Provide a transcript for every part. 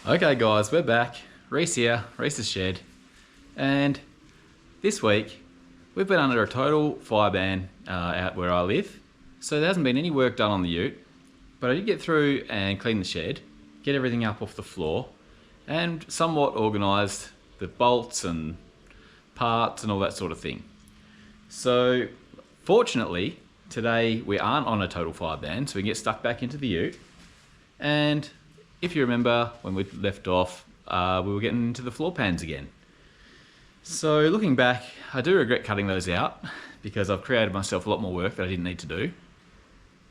Okay guys, we're back. Reese here, Reese's Shed. And this week, we've been under a total fire ban out where I live. So there hasn't been any work done on the ute, but I did get through and clean the shed, get everything up off the floor, and somewhat organised the bolts and parts and all that sort of thing. So fortunately, today we aren't on a total fire ban, so we can get stuck back into the ute. And if you remember when we left off, we were getting into the floor pans again. So looking back, I do regret cutting those out because I've created myself a lot more work that I didn't need to do.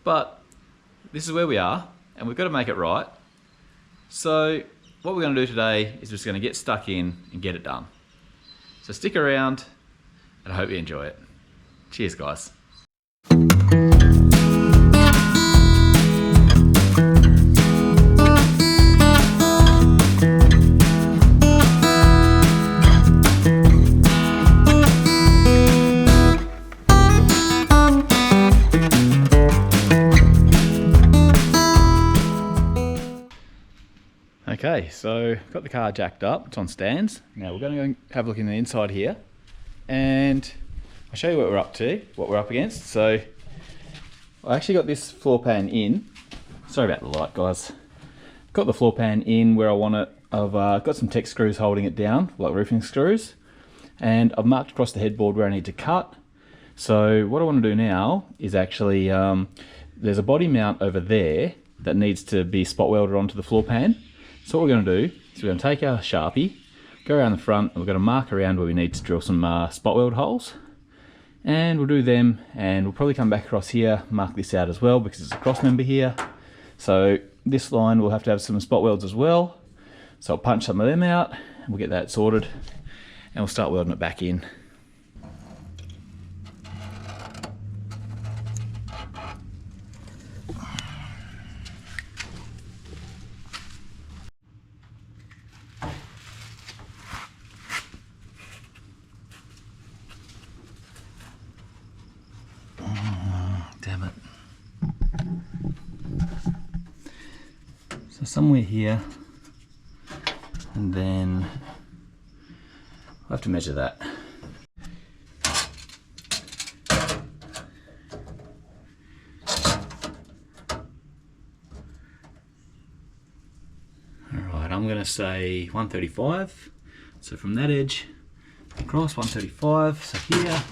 But this is where we are and we've got to make it right. So what we're going to do today is just going to get stuck in and get it done. So stick around and I hope you enjoy it. Cheers guys. Okay, so got the car jacked up, it's on stands. Now we're going to go have a look in the inside here and I'll show you what we're up to, what we're up against. So I actually got this floor pan in. Sorry about the light guys. Got the floor pan in where I want it. I've got some Tex screws holding it down, like roofing screws. And I've marked across the headboard where I need to cut. So what I want to do now is actually, there's a body mount over there that needs to be spot welded onto the floor pan. So what we're going to do is we're going to take our Sharpie, go around the front, and we're going to mark around where we need to drill some spot weld holes. And we'll do them, and we'll probably come back across here, mark this out as well because it's a cross member here. So this line will have to have some spot welds as well. So I'll punch some of them out, and we'll get that sorted, and we'll start welding it back in. Damn it. So somewhere here, and then I'll have to measure that. Alright, I'm going to say 135. So from that edge across 135, so here,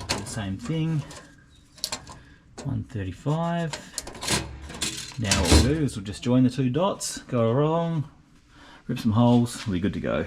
the same thing. 135. Now what we'll do is we'll just join the two dots, go along, rip some holes, we'll be good to go.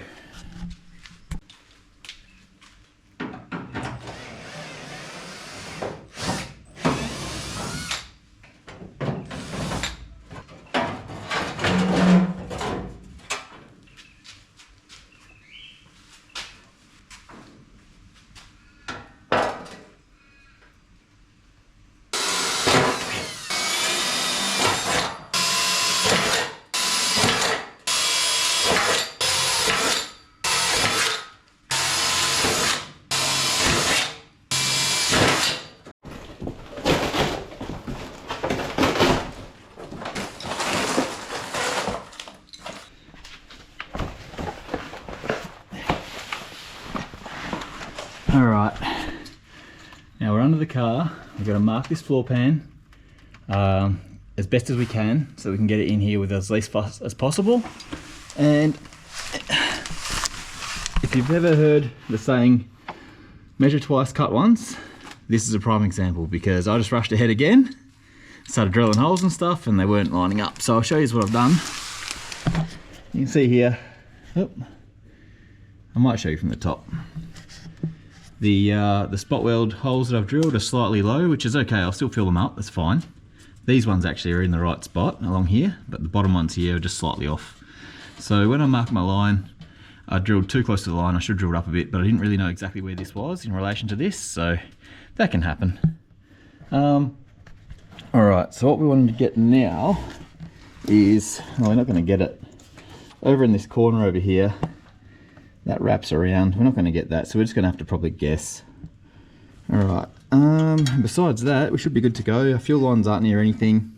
Alright, now we're under the car. We've got to mark this floor pan as best as we can so we can get it in here with as least fuss as possible. And if you've ever heard the saying, measure twice, cut once, this is a prime example because I just rushed ahead again, started drilling holes and stuff and they weren't lining up. So I'll show you what I've done. You can see here, I might show you from the top. The spot weld holes that I've drilled are slightly low, which is okay, I'll still fill them up, that's fine. These ones actually are in the right spot along here, but the bottom ones here are just slightly off. So when I marked my line, I drilled too close to the line. I should have drilled up a bit, but I didn't really know exactly where this was in relation to this, so that can happen. Alright, so what we wanted to get now is, well, we're not going to get it over in this corner over here. That wraps around. We're not going to get that, so we're just going to have to probably guess. Alright, besides that, we should be good to go. Our fuel lines aren't near anything,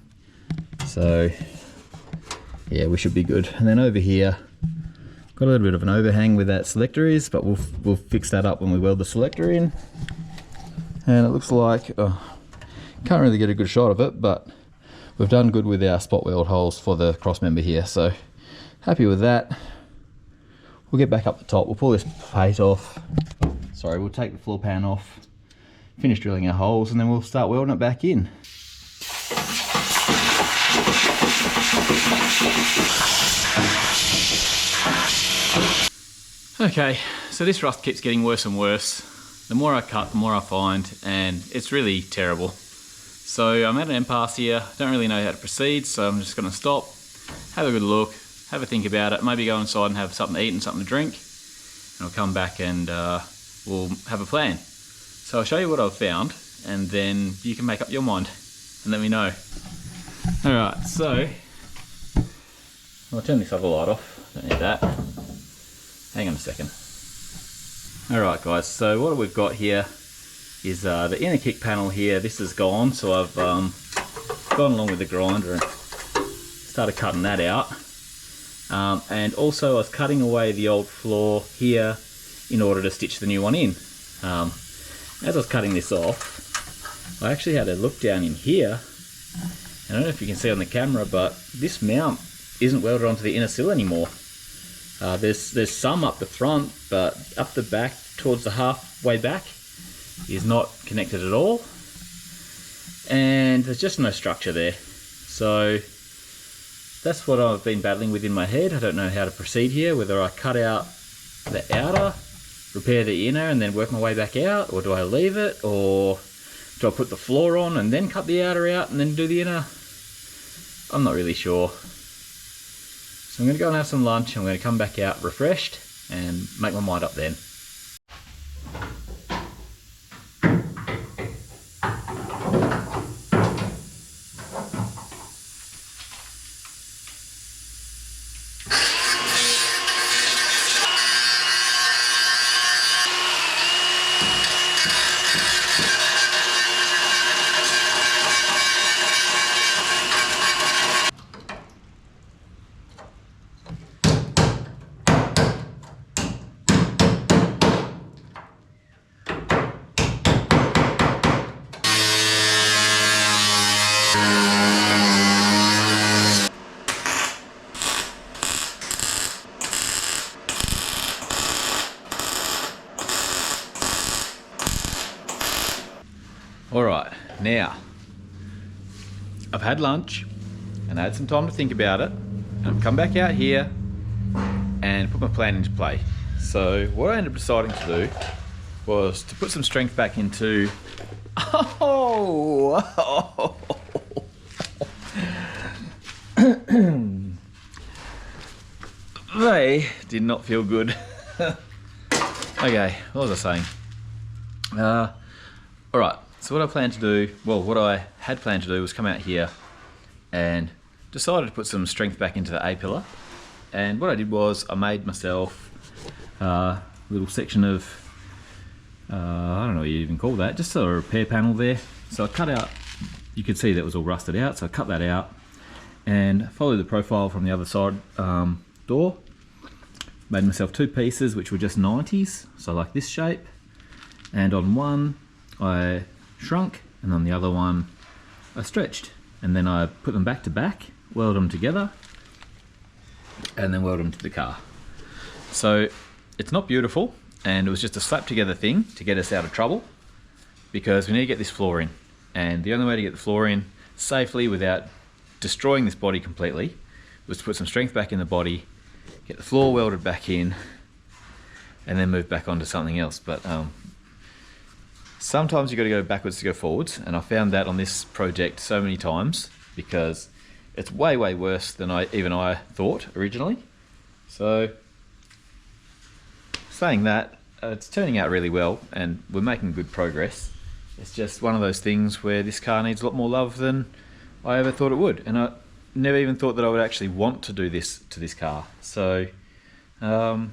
so yeah, we should be good. And then over here, got a little bit of an overhang where that selector is, but we'll fix that up when we weld the selector in. And it looks like, can't really get a good shot of it, but we've done good with our spot weld holes for the cross member here, so happy with that. We'll get back up the top, we'll pull this plate off. Sorry, we'll take the floor pan off, finish drilling our holes, and then we'll start welding it back in. Okay, so this rust keeps getting worse and worse. The more I cut, the more I find, and it's really terrible. So I'm at an impasse here, don't really know how to proceed, so I'm just gonna stop, have a good look, have a think about it, maybe go inside and have something to eat and something to drink, and I'll come back and we'll have a plan. So I'll show you what I've found, and then you can make up your mind and let me know. Alright, so I'll turn this other light off, don't need that. Hang on a second. Alright guys, so what we've got here is the inner kick panel here. This is gone, so I've gone along with the grinder and started cutting that out. And also I was cutting away the old floor here in order to stitch the new one in. As I was cutting this off, I actually had a look down in here. I don't know if you can see on the camera, but this mount isn't welded onto the inner sill anymore. There's some up the front, but up the back, towards the halfway back, is not connected at all. And there's just no structure there. So that's what I've been battling with in my head. I don't know how to proceed here, whether I cut out the outer, repair the inner, and then work my way back out, or do I leave it, or do I put the floor on and then cut the outer out and then do the inner? I'm not really sure. So I'm going to go and have some lunch. I'm going to come back out refreshed and make my mind up then. Alright, now I've had lunch and I had some time to think about it, and I've come back out here and put my plan into play. So what I ended up deciding to do was to put some strength back into they did not feel good. Okay, what was I saying? Alright, so what I planned to do, well, what I had planned to do was come out here and decided to put some strength back into the A-pillar. And what I did was I made myself a little section of, I don't know what you even call that, just a repair panel there. So I cut out, you could see that was all rusted out, so I cut that out and followed the profile from the other side door. Made myself two pieces which were just 90s, so like this shape. And on one I shrunk, and on the other one I stretched. And then I put them back to back, weld them together, and then weld them to the car. So it's not beautiful, and it was just a slap together thing to get us out of trouble, because we need to get this floor in. And the only way to get the floor in safely without destroying this body completely was to put some strength back in the body, get the floor welded back in, and then move back onto something else. But sometimes you've got to go backwards to go forwards, and I found that on this project so many times, because it's way worse than even I thought originally. So saying that, it's turning out really well and we're making good progress. It's just one of those things where this car needs a lot more love than I ever thought it would, and I never even thought that I would actually want to do this to this car. So what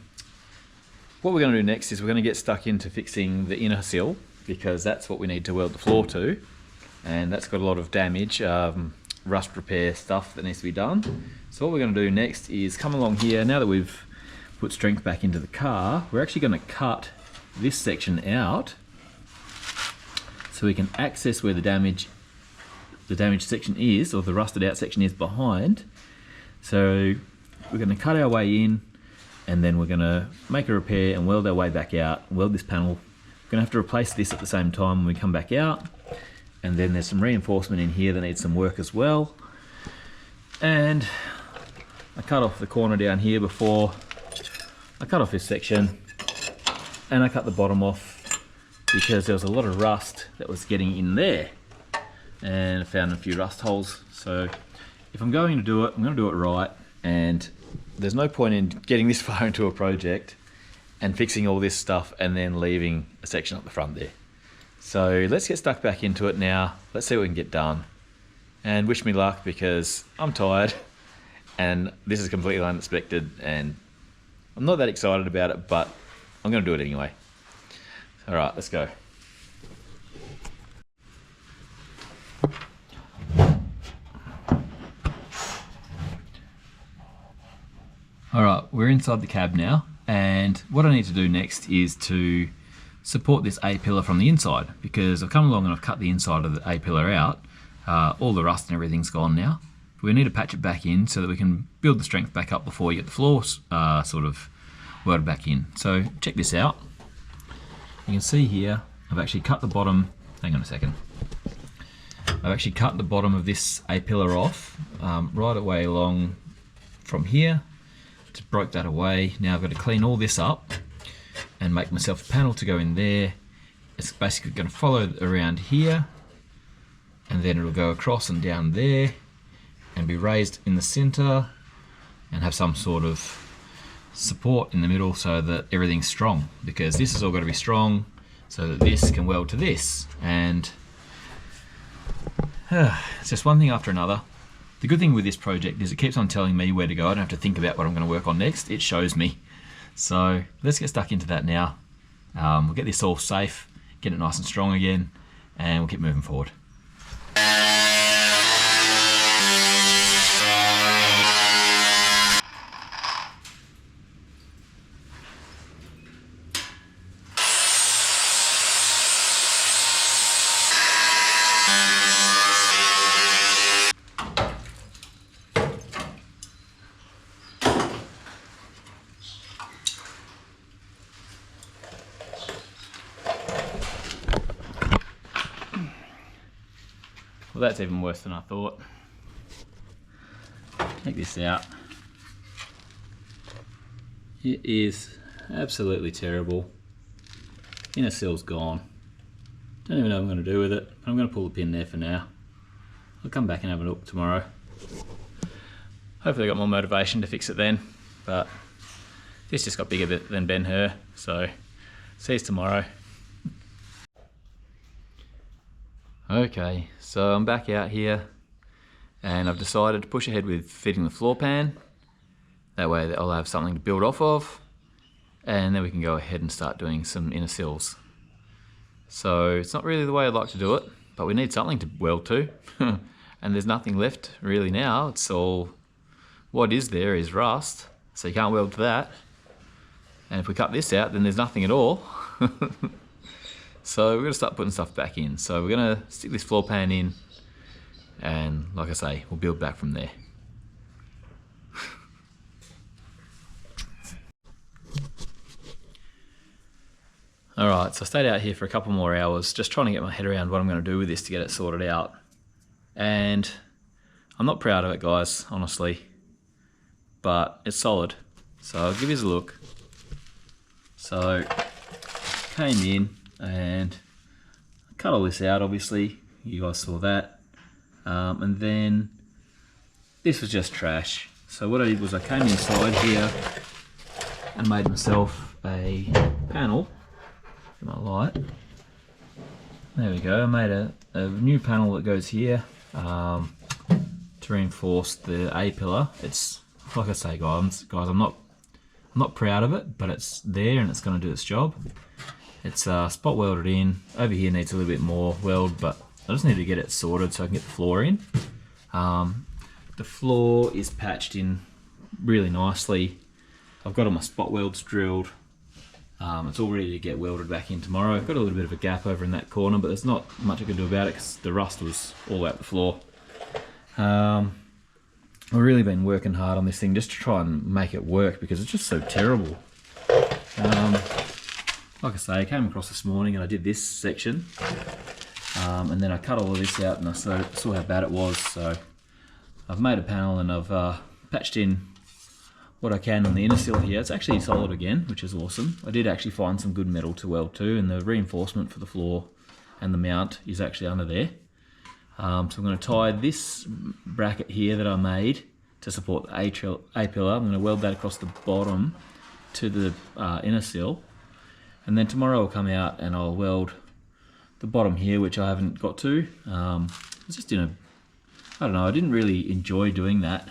we're going to do next is we're going to get stuck into fixing the inner sill, because that's what we need to weld the floor to, and that's got a lot of damage. rust repair stuff that needs to be done. So what we're going to do next is come along here. Now that we've put strength back into the car, we're actually going to cut this section out so we can access where the damaged section is, or the rusted out section is behind. So we're going to cut our way in, and then we're going to make a repair and weld our way back out, weld this panel. We're going to have to replace this at the same time when we come back out. And then there's some reinforcement in here that needs some work as well. And I cut off the corner down here before. I cut off this section, and I cut the bottom off because there was a lot of rust that was getting in there. And I found a few rust holes. So if I'm going to do it, I'm going to do it right. And there's no point in getting this far into a project and fixing all this stuff and then leaving a section up the front there. So let's get stuck back into it now. Let's see what we can get done. And wish me luck, because I'm tired and this is completely unexpected and I'm not that excited about it, but I'm going to do it anyway. All right, let's go. All right, we're inside the cab now, and what I need to do next is to support this A-pillar from the inside, because I've come along and I've cut the inside of the A-pillar out. All the rust and everything's gone now. We need to patch it back in so that we can build the strength back up before we get the floor sort of welded back in. So check this out. You can see here, I've actually cut the bottom, hang on a second. I've actually cut the bottom of this A-pillar off right away along from here. Just broke that away. Now I've got to clean all this up and make myself a panel to go in there. It's basically going to follow around here, and then it'll go across and down there and be raised in the center and have some sort of support in the middle so that everything's strong, because this has all got to be strong so that this can weld to this. And it's just one thing after another. The good thing with this project is it keeps on telling me where to go. I don't have to think about what I'm going to work on next. It shows me. So let's get stuck into that now. We'll get this all safe, get it nice and strong again, and we'll keep moving forward. Well, that's even worse than I thought. Check this out. It is absolutely terrible. Inner sill's gone. Don't even know what I'm going to do with it. I'm going to pull the pin there for now. I'll come back and have a look tomorrow. Hopefully I got more motivation to fix it then, but this just got bigger than Ben-Hur, so see you tomorrow. Okay, so I'm back out here and I've decided to push ahead with fitting the floor pan. That way I'll have something to build off of, and then we can go ahead and start doing some inner sills. So it's not really the way I'd like to do it, but we need something to weld to. And there's nothing left really now. It's all, what is there is rust, so you can't weld to that. And if we cut this out, then there's nothing at all. So we're going to start putting stuff back in. So we're going to stick this floor pan in, and like I say, we'll build back from there. Alright, so I stayed out here for a couple more hours just trying to get my head around what I'm going to do with this to get it sorted out. And I'm not proud of it, guys, honestly, but it's solid. So I'll give you a look. So came in and cut all this out, obviously, you guys saw that. And then this was just trash. So what I did was I came inside here and made myself a panel. Get my light. There we go. I made a new panel that goes here to reinforce the A-pillar. It's like I say, guys, I'm not proud of it, but it's there and it's going to do its job. It's spot welded in. Over here needs a little bit more weld, but I just need to get it sorted so I can get the floor in. The floor is patched in really nicely. I've got all my spot welds drilled. It's all ready to get welded back in tomorrow. I've got a little bit of a gap over in that corner, but there's not much I can do about it because the rust was all out the floor. I've really been working hard on this thing just to try and make it work because it's just so terrible. Like I say, I came across this morning and I did this section, and then I cut all of this out and I saw how bad it was. So I've made a panel and I've patched in what I can on the inner sill here. It's actually solid again, which is awesome. I did actually find some good metal to weld to, and the reinforcement for the floor and the mount is actually under there. So I'm going to tie this bracket here that I made to support the A pillar. I'm going to weld that across the bottom to the inner sill, and then tomorrow I'll come out and I'll weld the bottom here, which I haven't got to. It's just I don't know, I didn't really enjoy doing that.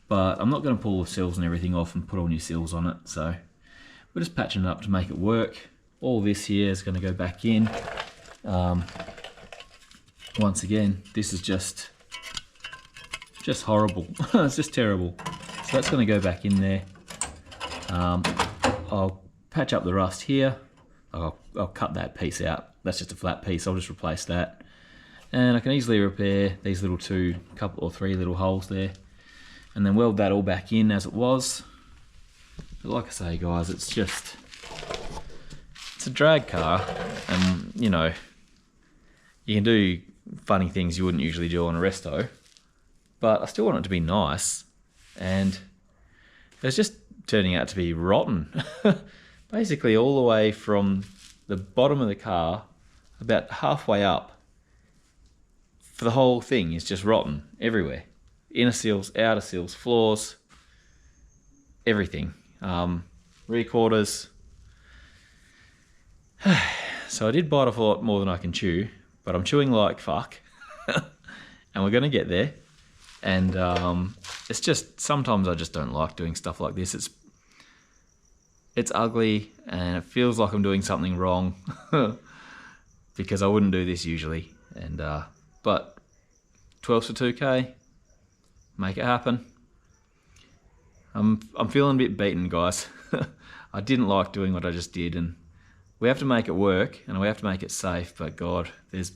But I'm not going to pull the sills and everything off and put all new sills on it, so we're just patching it up to make it work. All this here is going to go back in. Once again, this is just horrible. It's just terrible. So that's going to go back in there. I'll patch up the rust here. I'll cut that piece out. That's just a flat piece. I'll just replace that. And I can easily repair these little couple or three little holes there, and then weld that all back in as it was. But like I say, guys, it's a drag car, and you know, you can do funny things you wouldn't usually do on a resto, but I still want it to be nice, and it's just turning out to be rotten. Basically all the way from the bottom of the car about halfway up, for the whole thing is just rotten everywhere. Inner seals, outer seals, floors, everything. Rear quarters. So I did bite off a lot more than I can chew, but I'm chewing like fuck. And we're going to get there. And it's just, sometimes I just don't like doing stuff like this. It's ugly and it feels like I'm doing something wrong because I wouldn't do this usually. And but 12s for 2K. Make it happen. I'm feeling a bit beaten, guys. I didn't like doing what I just did, and we have to make it work and we have to make it safe, but God, there's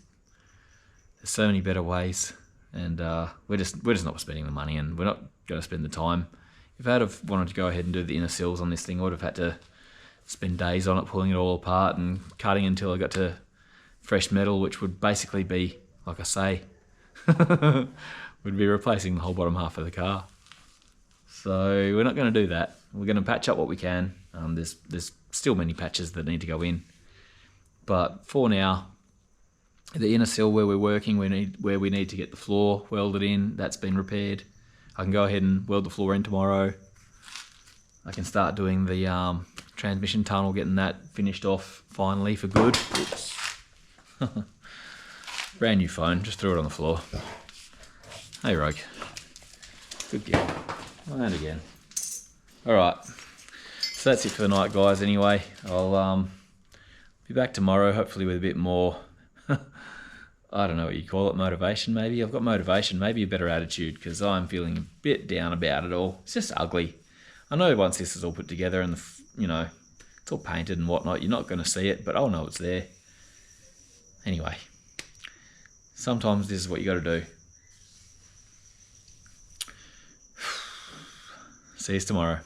so many better ways, and we're just not spending the money, and we're not going to spend the time. If I'd have wanted to go ahead and do the inner sills on this thing, I would have had to spend days on it, pulling it all apart and cutting until I got to fresh metal, which would basically be, like I say, would be replacing the whole bottom half of the car. So we're not going to do that. We're going to patch up what we can. There's still many patches that need to go in, but for now, the inner sill where we're working, where we need to get the floor welded in, that's been repaired. I can go ahead and weld the floor in tomorrow. I can start doing the transmission tunnel, getting that finished off finally for good. Oops. Brand new phone, just threw it on the floor. Hey Rogue, good girl. And again. Alright, so that's it for the night, guys. Anyway, I'll be back tomorrow, hopefully with a bit more, I don't know what you call it, motivation maybe. I've got motivation, maybe a better attitude, because I'm feeling a bit down about it all. It's just ugly. I know once this is all put together and it's all painted and whatnot, you're not going to see it, but I'll know it's there. Anyway, sometimes this is what you got to do. See you tomorrow.